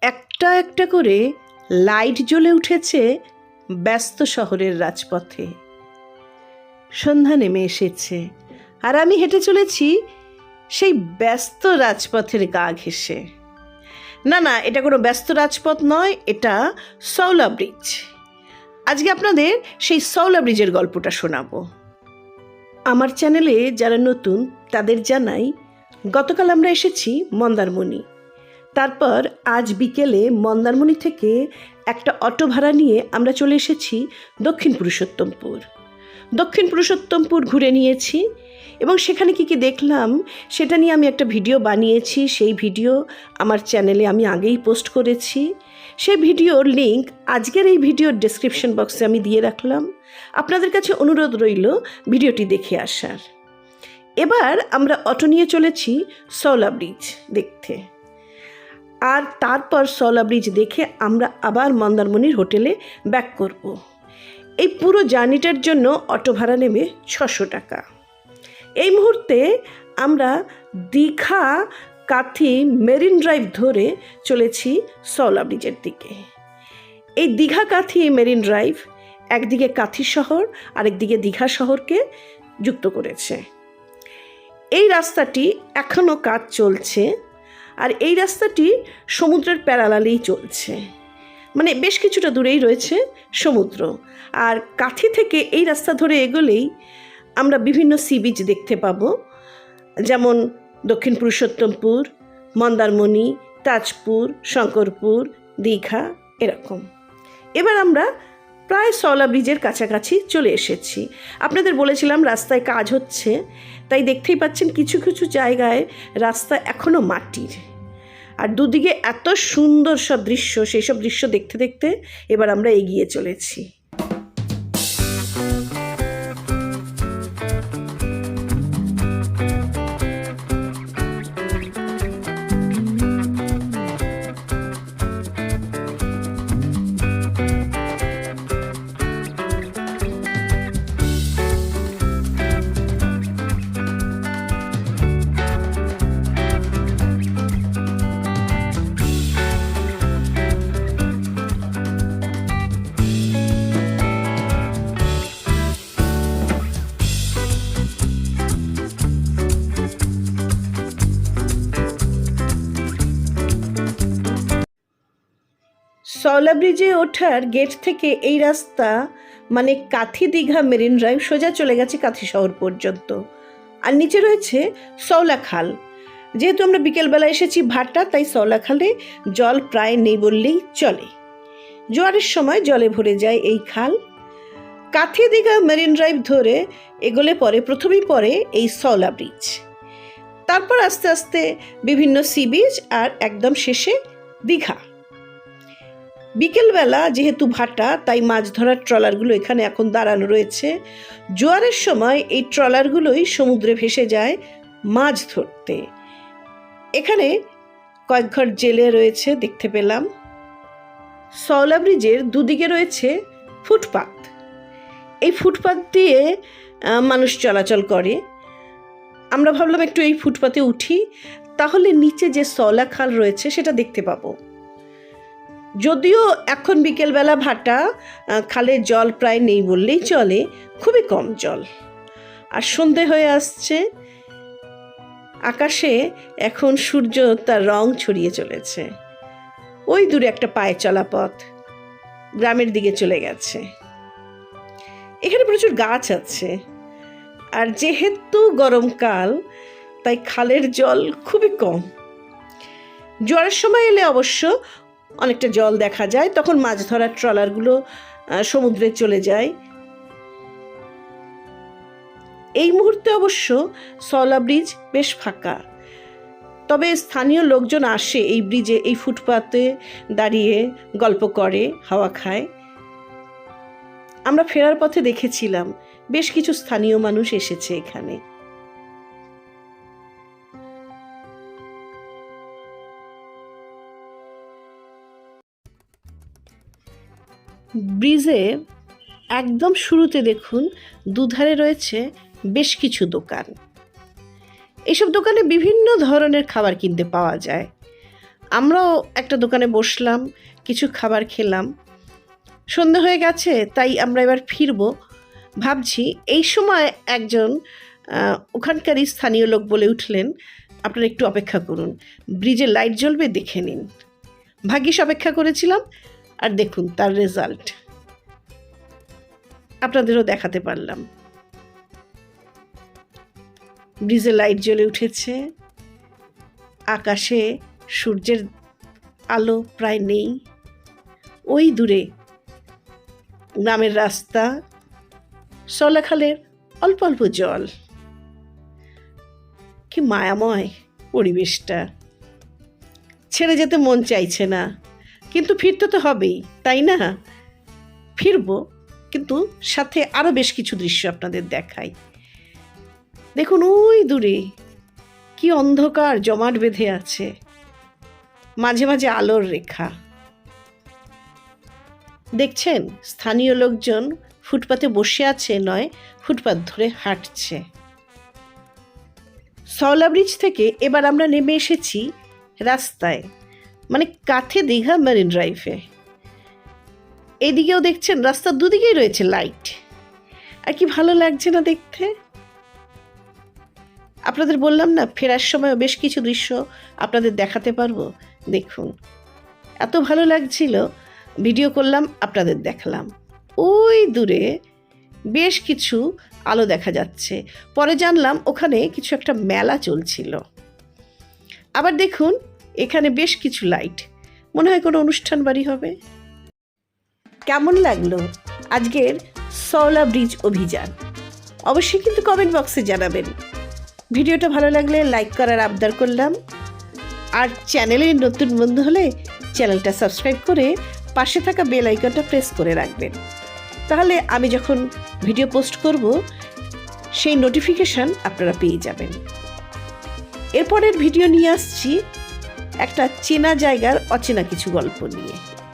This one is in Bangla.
একটা একটা করে লাইট জ্বলে উঠেছে ব্যস্ত শহরের রাজপথে। সন্ধ্যা নেমে এসেছে আর আমি হেঁটে চলেছি সেই ব্যস্ত রাজপথের গা ঘেঁষে। না, এটা কোনো ব্যস্ত রাজপথ নয়, এটা সওলা ব্রিজ। আজকে আপনাদের সেই সওলা ব্রিজের গল্পটা শোনাবো। আমার চ্যানেলে যারা নতুন তাদের জানাই, গতকাল আমরা এসেছি মন্দারমণি। তারপর আজ বিকেলে মন্দারমণি থেকে একটা অটো ভাড়া নিয়ে আমরা চলে এসেছি দক্ষিণ পুরুষোত্তমপুর। দক্ষিণ পুরুষোত্তমপুর ঘুরে নিয়েছি এবং সেখানে কি দেখলাম সেটা নিয়ে আমি একটা ভিডিও বানিয়েছি। সেই ভিডিও আমার চ্যানেলে আমি আগেই পোস্ট করেছি। সেই ভিডিওর লিংক আজকের এই ভিডিওর ডেসক্রিপশন বক্সে আমি দিয়ে রাখলাম। আপনাদের কাছে অনুরোধ রইল ভিডিওটি দেখে আসার। এবার আমরা অটো নিয়ে চলেছি সওলা ব্রিজ দেখতে, আর তারপর সওলা ব্রিজ দেখে আমরা আবার মন্দারমণির হোটেলে ব্যাক করব। এই পুরো জার্নিটার জন্য অটো ভাড়া নেবে 600 টাকা। এই মুহূর্তে আমরা দীঘা কাথি মেরিন ড্রাইভ ধরে চলেছি সওলা ব্রিজের দিকে। এই দীঘা কাথি মেরিন ড্রাইভ একদিকে কাথি শহর আরেকদিকে দীঘা শহরকে যুক্ত করেছে। এই রাস্তাটি এখনও কাজ চলছে, আর এই রাস্তাটি সমুদ্রের প্যারালালেই চলছে, মানে বেশ কিছুটা দূরেই রয়েছে সমুদ্র। আর কাথি থেকে এই রাস্তা ধরে এগোলেই আমরা বিভিন্ন সি বিচ দেখতে পাবো, যেমন দক্ষিণ পুরুষোত্তমপুর, মন্দারমণি, তাজপুর, শঙ্করপুর, দীঘা, এরকম। এবার আমরা প্রায় সওলা ব্রিজের কাছাকাছি চলে এসেছি। আপনাদের বলেছিলাম রাস্তায় কাজ হচ্ছে, তাই দেখতেই পাচ্ছেন কিছু কিছু জায়গায় রাস্তা এখনও মাটির, আর দুদিকে এত সুন্দর সব দৃশ্য। সেই সব দৃশ্য দেখতে দেখতে এবার আমরা এগিয়ে চলেছি। সওলা ব্রিজে ওঠার গেট থেকে এই রাস্তা মানে কাথি দীঘা মেরিন ড্রাইভ সোজা চলে গেছে কাথি শহর পর্যন্ত। আর নিচে রয়েছে সওলা খাল। যেহেতু আমরা বিকেলবেলা এসেছি ভাটা, তাই সওলা খালে জল প্রায় নেই বললেই চলে। জোয়ারের সময় জলে ভরে যায় এই খাল। কাথি দীঘা মেরিন ড্রাইভ ধরে এগোলে পরে প্রথমেই পড়ে এই সওলা ব্রিজ, তারপর আস্তে আস্তে বিভিন্ন সি বিচ, আর একদম শেষে দীঘা। বিকেলবেলা যেহেতু ভাটা, তাই মাছ ধরার ট্রলারগুলো এখানে এখন দাঁড়ানো রয়েছে। জোয়ারের সময় এই ট্রলারগুলোই সমুদ্রে ভেসে যায় মাছ ধরতে। এখানে কয়েক ঘর জেলে রয়েছে দেখতে পেলাম। সওলা ব্রিজের দুদিকে রয়েছে ফুটপাত। এই ফুটপাত দিয়ে মানুষ চলাচল করে। আমরা ভাবলাম একটু এই ফুটপাতে উঠি, তাহলে নিচে যে সওলা খাল রয়েছে সেটা দেখতে পাবো। যদিও এখন বিকেলবেলা ভাটা, খালে জল প্রায় নেই বললেই চলে, খুবই কম জল। আর সন্ধে হয়ে আসছে, আকাশে এখন সূর্য তার রং ছড়িয়ে চলেছে। ওই দূরে একটা পায়ে চলা পথ গ্রামের দিকে চলে গেছে। এখানে প্রচুর গাছ আছে, আর যেহেতু গরমকাল তাই খালের জল খুবই কম। জোয়ারের সময় এলে অবশ্য অনেকটা জল দেখা যায়, তখন মাছ ধরার ট্রলারগুলো সমুদ্রে চলে যায়। এই মুহূর্তে অবশ্য সওলা ব্রিজ বেশ ফাঁকা, তবে স্থানীয় লোকজন আসে এই ব্রিজে, এই ফুটপাতে দাঁড়িয়ে গল্প করে, হাওয়া খায়। আমরা ফেরার পথে দেখেছিলাম বেশ কিছু স্থানীয় মানুষ এসেছে এখানে। ব্রিজের একদম শুরুতে দেখুন দুধারে রয়েছে বেশ কিছু দোকান। এইসব দোকানে বিভিন্ন ধরনের খাবার কিনতে পাওয়া যায়। আমরাও একটা দোকানে বসলাম, কিছু খাবার খেলাম। সন্ধ্যা হয়ে গেছে, তাই আমরা এবার ফিরবো ভাবছি। এই সময় একজন ওখানকারই স্থানীয় লোক বলে উঠলেন, আপনারা একটু অপেক্ষা করুন, ব্রিজে লাইট জ্বলবে, দেখে নিন। ভাগ্যিস অপেক্ষা করেছিলাম, আর দেখুন তার রেজাল্ট আপনাদেরও দেখাতে পারলাম। ব্রিজে লাইট জ্বলে উঠেছে, আকাশে সূর্যের আলো প্রায় নেই। ওই দূরে গ্রামের রাস্তা, শলাখালের অল্প অল্প জল। কি মায়াময় পরিবেশটা, ছেড়ে যেতে মন চাইছে না, কিন্তু ফিরতে তো হবেই, তাই না? ফিরবো, কিন্তু সাথে আরও বেশ কিছু দৃশ্য আপনাদের দেখাই। দেখুন ওই দূরে কি অন্ধকার জমাট বেঁধে আছে, মাঝে মাঝে আলোর রেখা। দেখছেন স্থানীয় লোকজন ফুটপাতে বসে আছে নয়, ফুটপাত ধরে হাঁটছে। সওলা ব্রিজ থেকে এবার আমরা নেমে এসেছি রাস্তায়, মানে কাঁথে দীঘা মেরিন ড্রাইভে। এদিকেও দেখছেন রাস্তার দুদিকেই রয়েছে লাইট, আর কি ভালো লাগছে না দেখতে। আপনাদের বললাম না, ফেরার সময় বেশ কিছু দৃশ্য আপনাদের দেখাতে পারবো। দেখুন এত ভালো লাগছিল, ভিডিও করলাম, আপনাদের দেখালাম। ওই দূরে বেশ কিছু আলো দেখা যাচ্ছে, পরে জানলাম ওখানে কিছু একটা মেলা চলছিল। আবার দেখুন এখানে বেশ কিছু লাইট, মনে হয় কোনো অনুষ্ঠান বাড়ি হবে। কেমন লাগলো আজকের সওলা ব্রিজ অভিযান? অবশ্যই কিন্তু কমেন্ট বক্সে জানাবেন। ভিডিওটা ভালো লাগলে লাইক করার আবদার করলাম, আর চ্যানেলের নতুন বন্ধু হলে চ্যানেলটা সাবস্ক্রাইব করে পাশে থাকা বেল আইকনটা প্রেস করে রাখবেন, তাহলে আমি যখন ভিডিও পোস্ট করব সেই নোটিফিকেশান আপনারা পেয়ে যাবেন। এরপরের ভিডিও নিয়ে আসছি একটা চেনা জায়গার অচেনা কিছু গল্প নিয়ে।